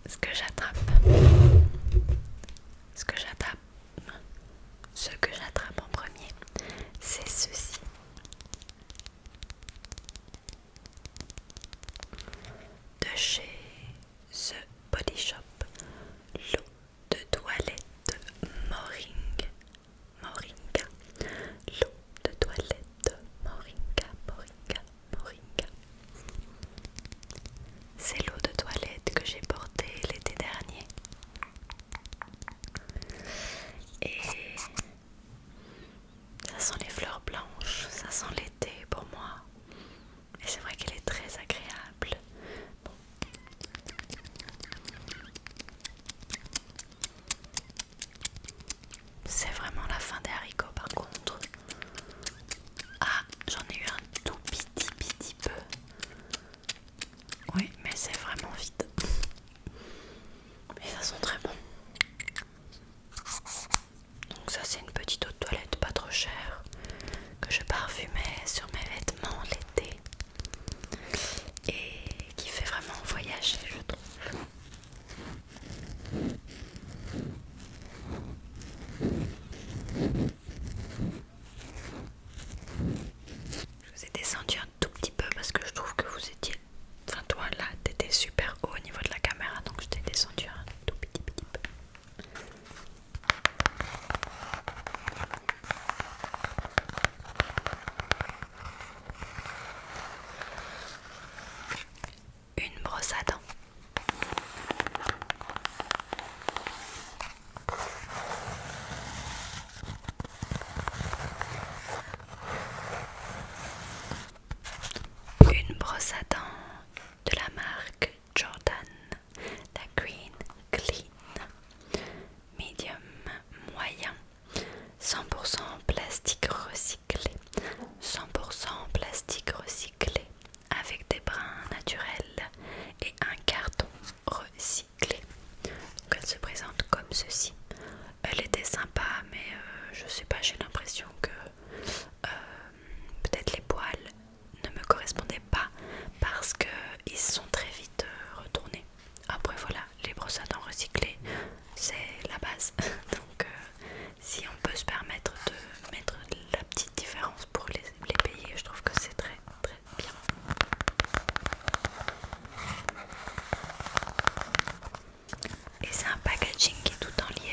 ce que j'attrape, ce que j'attrape, ce que j'attrape en premier, c'est ceci. De chez The Body Shop, l'eau de toilette Moringa, l'eau de toilette Moringa. C'est l'eau de toilette que j'ai portée l'été dernier et ça sent les fleurs blanches, ça sent l'été pour moi et c'est vrai qu'elle est très agréable. Bon. C'est vraiment la fin des haricots par contre. Ah, j'en ai eu un tout petit peu. Oui, mais c'est vraiment vide. Mais ça sent très bon. Donc ça c'est une petite eau de toilette pas trop chère que je parfumais sur mes vêtements l'été et qui fait vraiment voyager je trouve. Je vous ai descendu un tout petit peu parce que je trouve que vous étiez... Enfin toi là t'étais super haut au niveau de la caméra donc je t'ai descendu un tout petit peu. Une brosse à dents. Une brosse à dents de la marque Jordan, la Green Clean, medium moyen, 100% plastique recyclé, 100% plastique recyclé, avec des brins naturels et un carton recyclé. Donc elle se présente comme ceci. Elle était sympa mais je sais pas, j'ai l'impression que peut-être les poils ne me correspondaient pas parce qu'ils sont très vite retournés. Après voilà, les brosses à dents recyclées c'est la base donc si on peut se permettre de mettre la petite différence pour les payer, je trouve que c'est très très bien. Et c'est un packaging qui est tout en liège.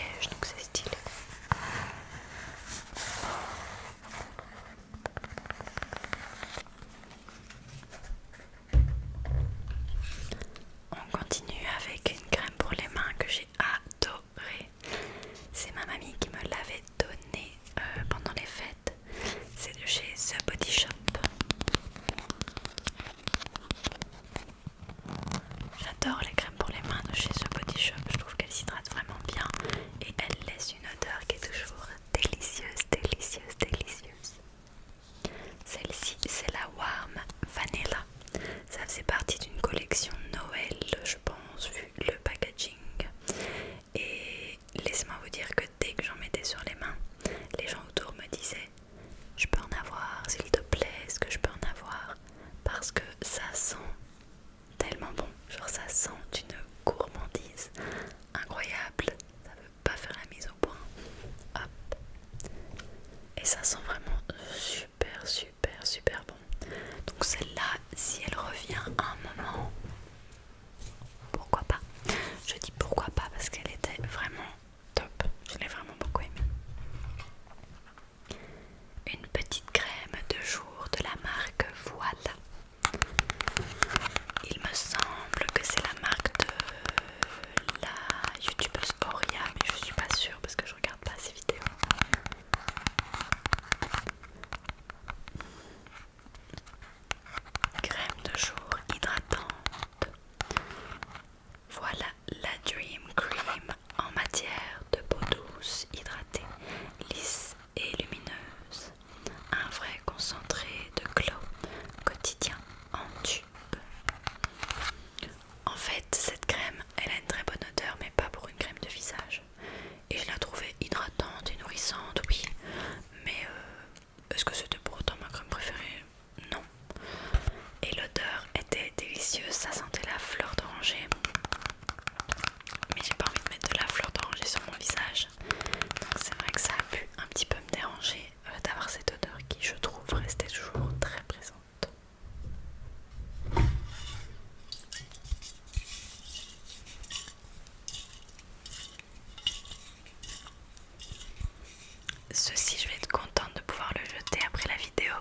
ceci, je vais être contente de pouvoir le jeter après la vidéo.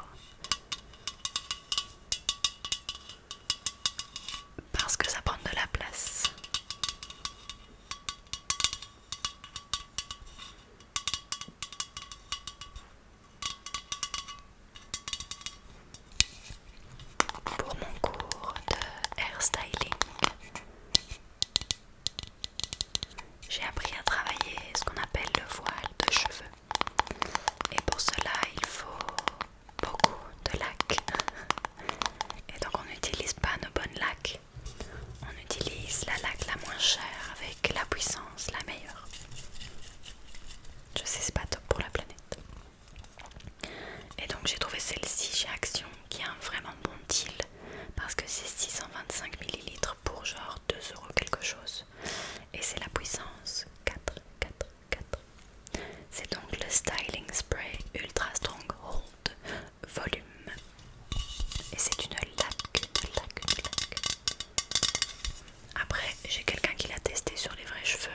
Parce que ça prend de la place. Pour mon cours de hairstyling, j'ai appris à travailler ce qu'on appelle le voile de cheveux. Et pour cela, il faut beaucoup de lac. Et donc on n'utilise pas nos bonnes lacs. On utilise la laque la moins chère avec la puissance la meilleure. Je sais, c'est pas top pour la planète. Et donc j'ai trouvé celle-ci chez Action qui a un vraiment bon deal parce que c'est 625 ml pour genre 2 € quelque chose. Et c'est la puissance 4. C'est donc le Styling Spray Ultra Strong Hold Volume. Et c'est une laque. Après, j'ai quelqu'un qui l'a testé sur les vrais cheveux.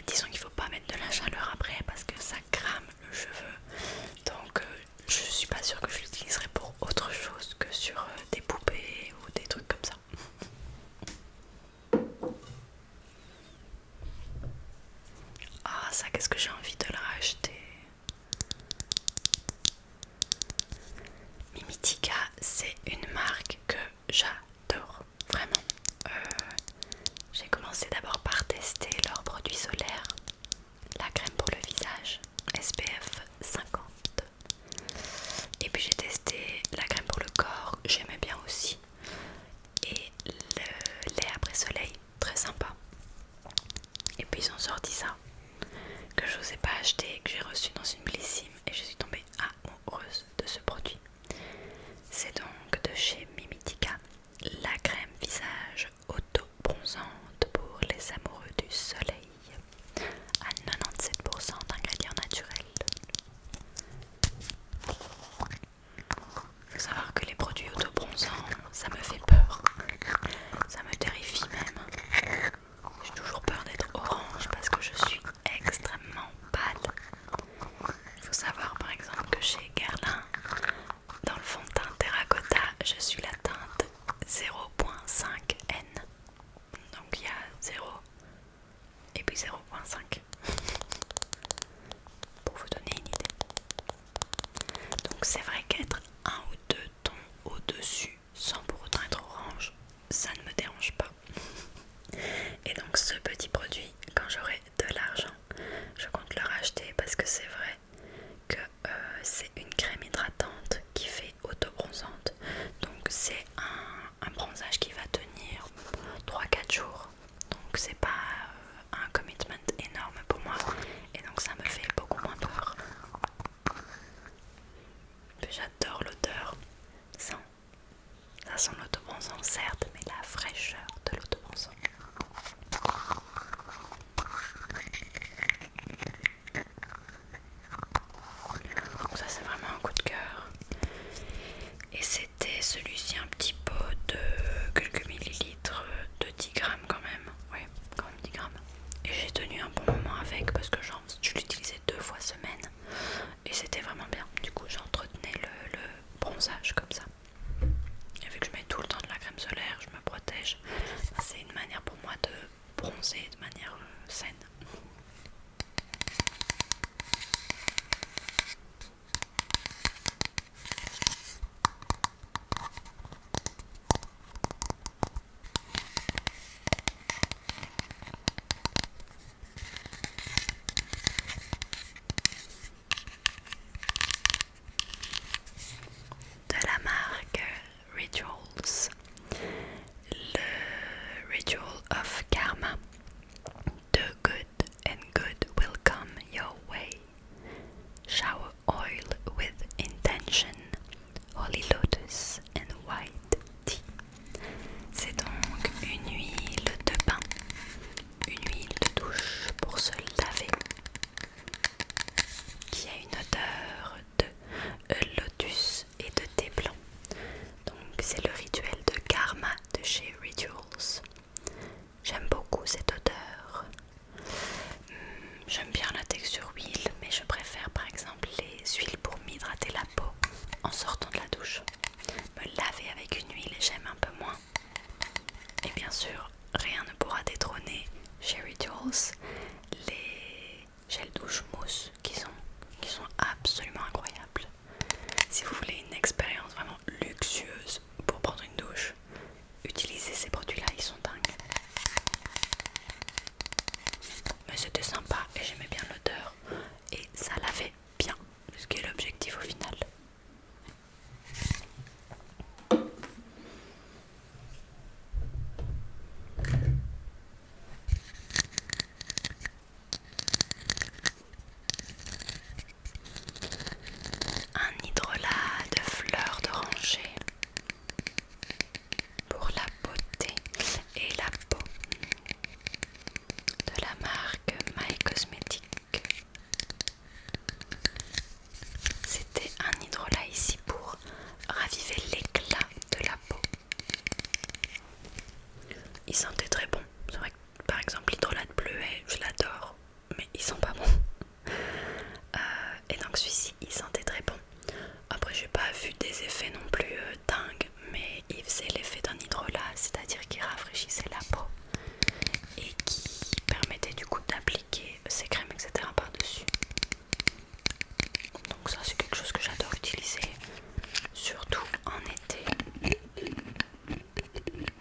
Disons qu'il faut pas mettre de la chaleur après parce que ça crame le cheveu. Donc je suis pas sûre que je l'utiliserai pour autre chose que sur des poupées ou des trucs comme ça. Ah ça, qu'est-ce que j'ai envie de le racheter. Mimitica, c'est une marque que j'adore, vraiment. J'ai commencé d'abord par tester leurs produits solaires, la crème pour le visage SPF 50. Et puis j'ai testé la crème pour le corps, j'aimais bien aussi. Et le lait après soleil, très sympa. Et puis ils ont sorti ça, que je n'osais pas acheter, que j'ai reçu dans une Bellissime. Et je suis tombée amoureuse de ce produit. C'est donc de chez Mimitica, la crème visage auto-bronzante pour les amoureux du soleil, à 97% d'ingrédients naturels. Il faut savoir que les produits auto-bronzants, ça me fait peur, ça me terrifie même. J'ai toujours peur d'être orange parce que je suis extrêmement pâle. Il faut savoir par exemple que chez Guerlain, dans le fond de teint terracotta, je suis la teinte 0.5N. Donc il y a 0 et puis 0.5 pour vous donner une idée. Donc c'est vrai qu'être un ou deux tons au-dessus sans pour autant être orange, ça ne me dérange pas. Et donc ce petit produit, quand j'aurai de l'argent, je compte le racheter parce que c'est vrai que c'est une crème hydratante qui fait auto-bronzante. Donc c'est un bronzage qui va tenir 3-4 jours. Donc c'est pas un commitment énorme pour moi. Et donc ça me fait beaucoup moins peur. J'adore l'odeur. Ça sent l'autobronzant certes, mais la fraîcheur de l'autobronzant. chez Rituals les gels douche mousse qui sont absolument incroyables. Si vous voulez une expérience vraiment luxueuse pour prendre une douche, utilisez ces produits là, ils sont dingues. Mais c'était sympa et j'aimais bien l'odeur et ça lavait bien, ce qui est l'objectif au final. Un hydrolat de fleurs d'oranger pour la beauté et la peau de la marque My Cosmetics. C'était un hydrolat ici pour raviver l'éclat de la peau. Il sentait très bon. C'est vrai que par exemple l'hydrolat de bleuet, je l'adore, mais ils sont pas bons. Et donc celui-ci il sentait très bon. Après j'ai pas vu des effets non plus dingues, mais il faisait l'effet d'un hydrolat, c'est-à-dire qu'il rafraîchissait la peau et qui permettait du coup d'appliquer ses crèmes etc par dessus. Donc ça c'est quelque chose que j'adore utiliser, surtout en été.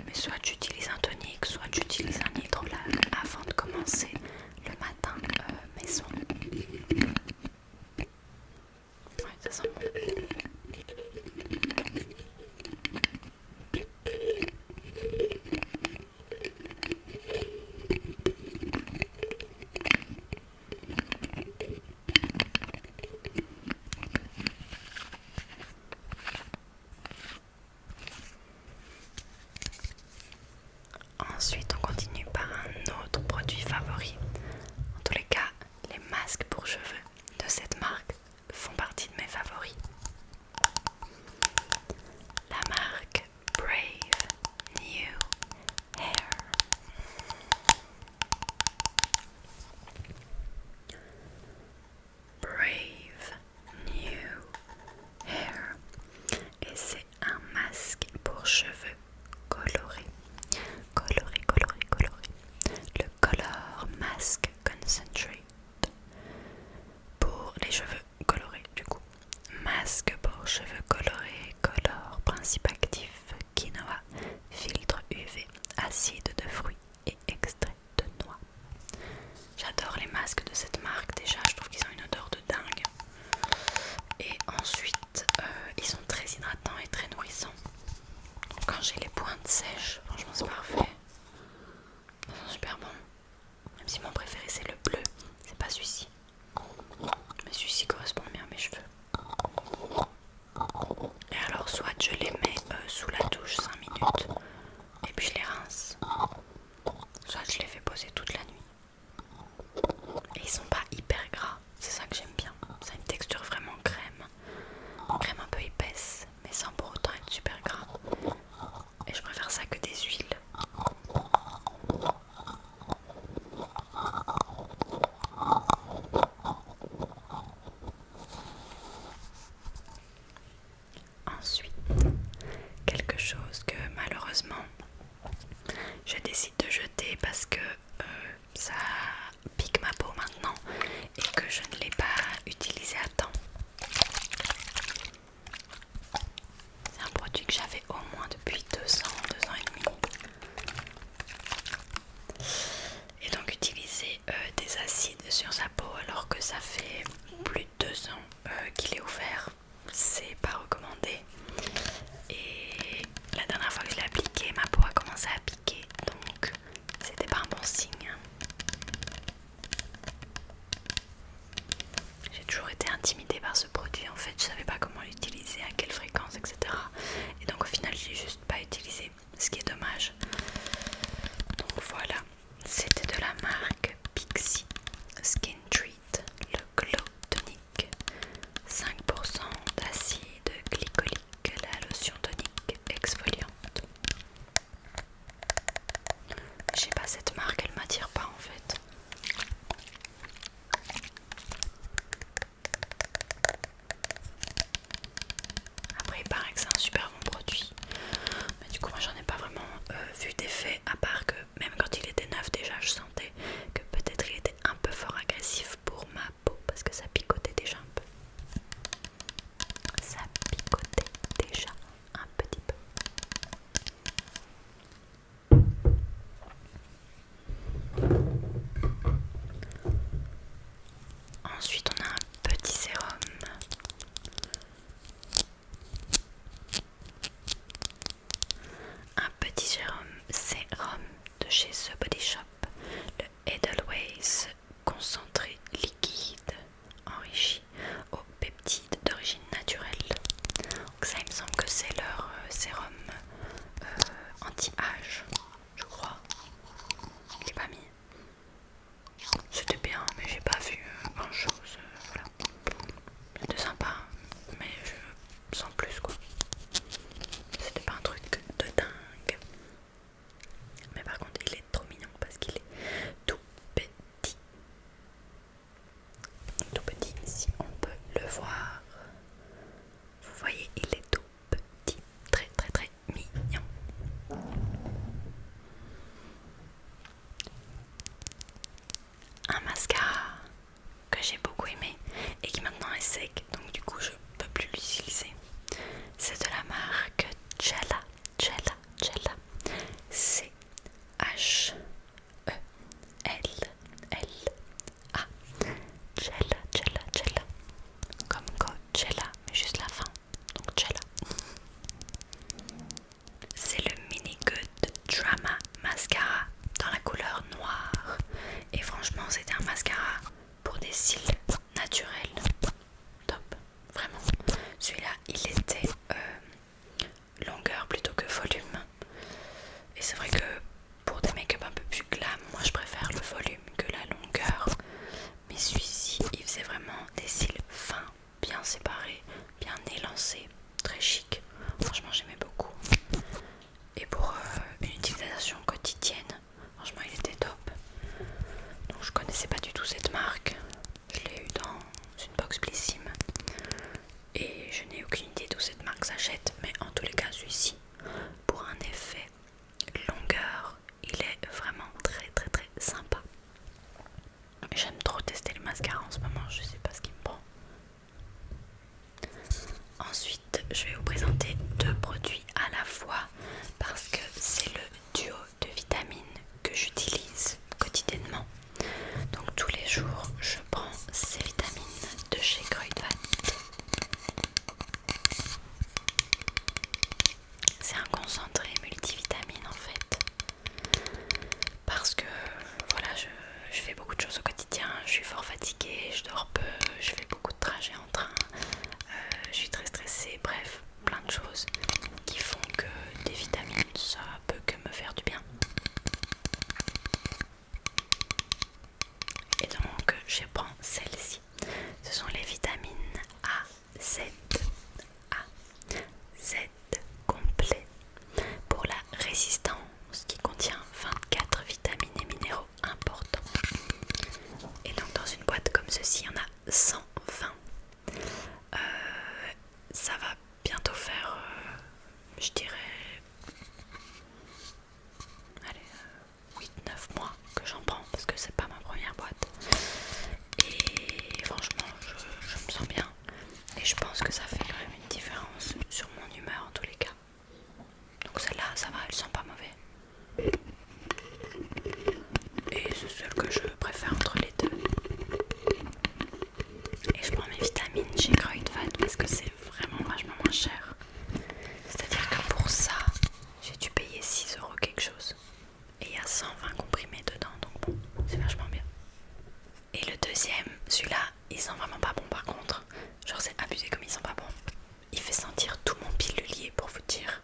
Mais soit j'utilise un tonique, soit j'utilise un hydrolat avant de commencer le matin mes soins. Ouais, ça sent bon. Ensuite, on continue par un autre produit favori. En tous les cas, les masques pour cheveux de cette marque font partie de mes favoris. La marque Brave New Hair. Brave New Hair. Et c'est un masque pour cheveux colorés. Le Color Mask Concentrate pour les cheveux colorés du coup. Masque pour cheveux colorés, color, principe actif, quinoa, filtre UV, acide de fruits et extrait de noix. J'adore les masques de cette marque déjà, je trouve qu'ils ont une odeur de dingue. Et ensuite, ils sont très hydratants et très nourrissants. Donc quand j'ai les pointes sèches, franchement c'est parfait. Ils sont super bons. Même si mon préféré c'est le bleu, c'est pas celui-ci. Mais celui-ci correspond bien à mes cheveux. Et alors soit je les mets sous la douche 5 minutes et puis je les rince, soit je les fais poser toute la nuit. Et ils sont pas hyper gras, c'est ça que j'aime bien. Ça a une texture vraiment crème un peu épaisse, mais sans pour autant être super gras. Et je préfère ça que des huiles. Ensuite, quelque chose que malheureusement je décide de jeter parce que ça pique ma peau maintenant et que je ne l'ai pas utilisé à temps. C'est un produit que j'avais au moins depuis 2 ans et demi. Et donc utiliser des acides sur sa peau alors que ça fait plus de 2 ans qu'il est ouvert, c'est pas recommandé. Et la dernière fois que je l'ai appliqué, ma peau a commencé à piquer, donc c'était pas un bon signe. J'ai toujours été intimidée par ce produit en fait, je savais pas comment l'utiliser, à quelle fréquence, etc. Et donc au final je l'ai juste pas utilisé, ce qui est dommage. Donc voilà, c'était de la marque Pixi Skin Treat, le Glow Tonic 5 de chez The Body Shop, le Edelweiss concentré liquide enrichi aux peptides d'origine naturelle. Donc ça, il me semble que c'est leur sérum anti-âge, je crois. Je l'ai pas mis. C'était bien, mais j'ai pas vu grand chose. Voilà. C'était sympa, mais je sens plus quoi. C'était pas un truc de dingue. Mais par contre, il est trop mignon parce qu'il est tout petit. Tout petit, ici on peut le voir. Vous voyez, il est tout petit. Très très très mignon. Un mascara que j'ai beaucoup aimé et qui maintenant est sec, donc du coup je peux plus l'utiliser. C'est de la marque Cella. C H E L L A. Cella. Comme Coachella, mais juste la fin. Donc Cella. C'est le Mini Good Drama Mascara dans la couleur noire. Et franchement, c'était un mascara pour des cils naturels. Top, vraiment. Celui-là, il était longueur plutôt que volume. Et c'est vrai que pour des make-up un peu plus glam, moi je préfère le volume que la longueur. Mais celui-ci, il faisait vraiment des cils fins, bien séparés, bien élancés, très chic. Franchement, j'aimais beaucoup. Et pour une utilisation quotidienne, franchement, il était top. Donc je connaissais pas du tout cette marque. Je l'ai eu dans une box Blissim. Et je n'ai aucune idée d'où cette marque s'achète. Mais en tous les cas, celui-ci, pour un effet longueur, il est vraiment très très très sympa. J'aime trop tester les mascaras en ce moment, je sais pas ce qui me prend. Ensuite, je vais vous présenter deux produits à la fois parce que c'est le duo de vitamines que j'utilise quotidiennement. Donc tous les jours, je prends ces vitamines de chez Kruidvat. C'est un concentré multivitamine en fait. Parce que voilà, je fais beaucoup de choses au quotidien, je suis fort fatiguée, je dors peu, je fais beaucoup de trajets en train, je suis très stressée, bref, plein de choses qui font que des vitamines, ça peut que me faire du bien. Et donc je prends celle-ci. Ce sont les vitamines A, Z complet pour la résistance qui contient 24 vitamines et minéraux importants. Et donc dans une boîte comme ceci, il y en a 120. Ça va bientôt faire, je dirais, allez, 8-9 mois que j'en prends parce que c'est pas ma première boîte. Et franchement, je me sens bien. Et je pense que ça fait quand même une différence sur mon humeur en tous les cas. Donc celle-là, ça va, elle sent pas mauvais. Et c'est celle que je préfère entre les deux. Et je prends mes vitamines chez Kruidvat parce que c'est vraiment vachement moins cher. C'est-à-dire que pour ça, j'ai dû payer 6 € quelque chose. Et il y a 120 comprimés dedans, donc bon, c'est vachement bien. Et le deuxième, celui-là, il sent vraiment pas bon par contre. Genre c'est abusé comme il sent pas bon. Il fait sentir tout mon pilulier pour vous dire.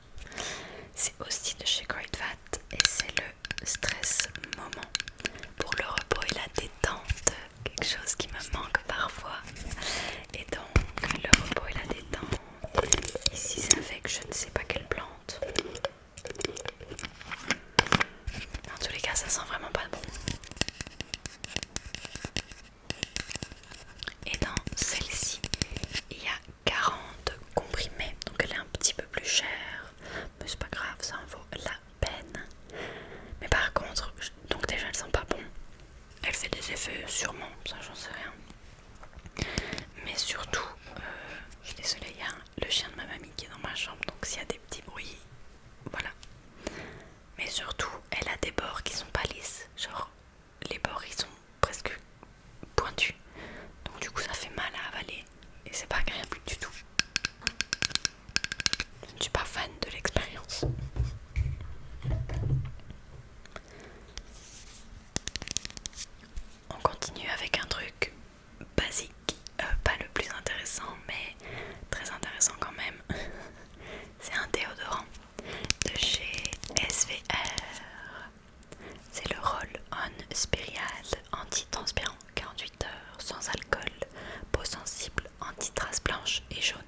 C'est aussi de chez Kruidvat et c'est le Stress Moment pour le repos et la détente. Quelque chose qui me manque parfois. Et donc le repos et la détente. Ici c'est avec je ne sais pas quelle plante. Dans tous les cas ça sent vraiment pas bon. Et dans celle-ci, il y a 40 comprimés, donc elle est un petit peu plus chère, mais c'est pas grave, ça en vaut la peine. Mais par contre, donc déjà elle sent pas bon, elle fait des effets sûrement, ça j'en sais rien. Mais surtout, je suis désolée, il y a le chien de ma mamie qui est dans ma chambre, donc s'il y a des petits bruits, voilà. Mais surtout, elle a des bords qui sont pas lisses, genre Spérial anti-transpirant 48 heures sans alcool, peau sensible, anti-traces blanches et jaunes.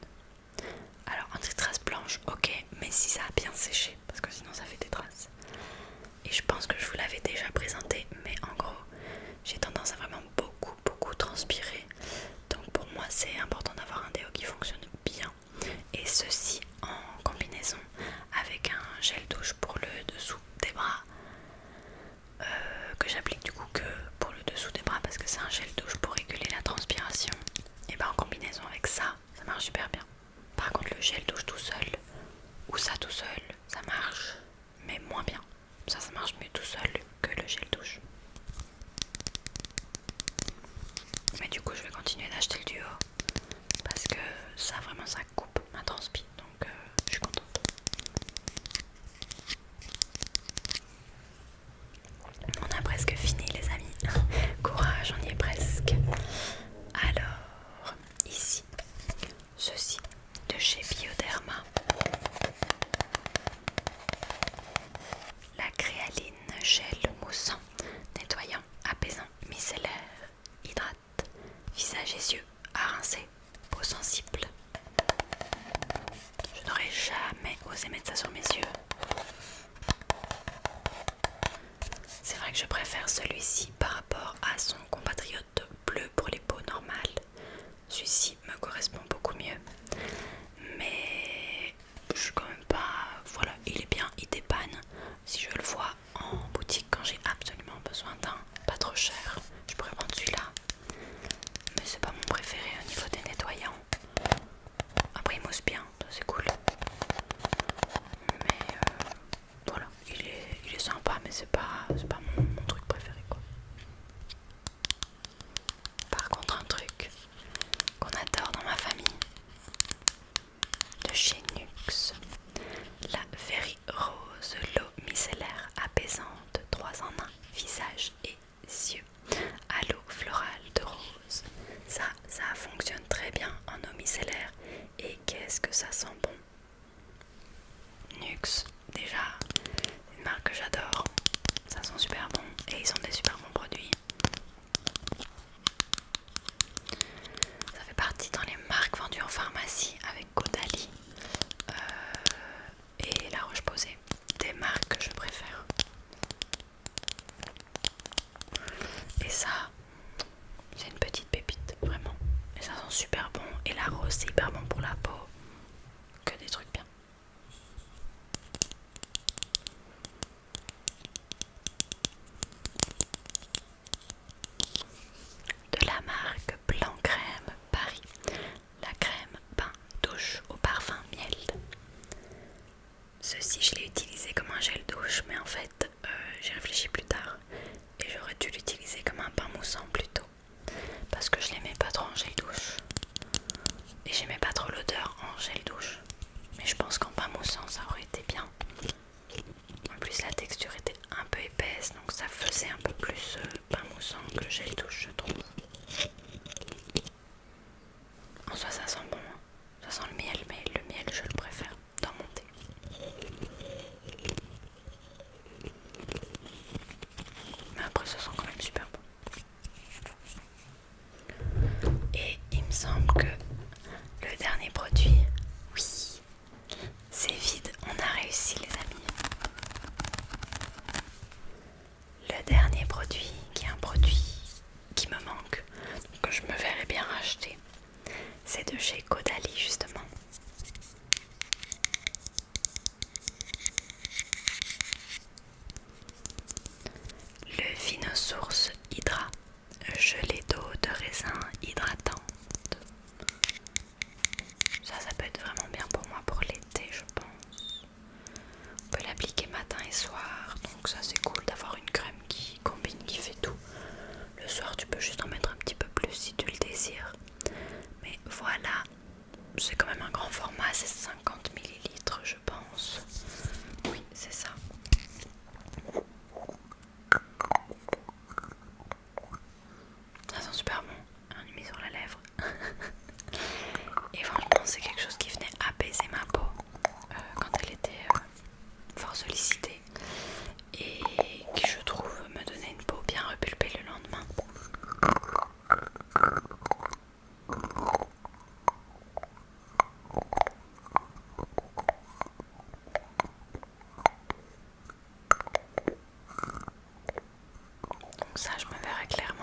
Alors anti-traces blanches, ok, mais si ça a bien séché, parce que sinon ça fait des traces. Et je pense que je vous l'avais déjà présenté, mais en gros, j'ai tendance à vraiment beaucoup transpirer. Donc pour moi c'est important d'avoir un déo qui fonctionne bien. Et ceci en combinaison avec un gel douche pour le dessous des bras. Que j'applique du coup que pour le dessous des bras parce que c'est un gel douche pour réguler la transpiration. Et ben en combinaison avec ça, ça marche super bien. Par contre le gel douche tout seul ou ça tout seul, ça marche mais moins bien. Ça marche mieux tout seul que le gel douche. Mais du coup je vais continuer d'acheter le duo parce que ça vraiment ça coupe ma transpi, donc je suis contente. On a presque fini les amis. Courage, on y est presque. Alors, ici, ceci de chez Bioderma. La créaline gel moussant, nettoyant, apaisant, micellaire, hydrate, visage et yeux à rincer, peau sensible. Je n'aurais jamais osé mettre ça sur mes yeux. C'est vrai que je préfère celui-ci par rapport à son compatriote bleu pour les peaux normales. Celui-ci me correspond beaucoup mieux. Mais je suis quand même pas... Voilà, il est bien, il dépanne. Si je le vois en boutique quand j'ai absolument besoin d'un pas trop cher, je pourrais prendre celui-là. Mais c'est pas mon préféré au niveau des nettoyants. Après il mousse bien, ça c'est cool. Mais voilà, il est sympa, mais c'est pas mon truc préféré quoi. Par contre un truc qu'on adore dans ma famille, de chez Nuxe, la Very Rose l'eau micellaire apaisante 3 en 1, visage et yeux, à l'eau florale de rose. Ça fonctionne très bien en eau micellaire et qu'est-ce que ça sent bon. Nuxe, déjà, une marque que j'adore, ça sent super bon et ils ont des super bons produits. Ça fait partie dans les marques vendues en pharmacie avec Caudalie et La Roche-Posay, des marques que je préfère. Et ça, c'est une petite pépite, vraiment. Et ça sent super bon. Et la rose, c'est hyper bon pour la peau. Que des trucs bien. De la marque Blanc Crème Paris, la crème bain douche au parfum miel. Ceci, je l'ai utilisé comme un gel douche, mais en fait, j'ai réfléchi plus tard et j'aurais dû l'utiliser comme un bain moussant plutôt, parce que je l'aimais pas trop en gel douche et j'aimais pas trop ça je me verrai clairement.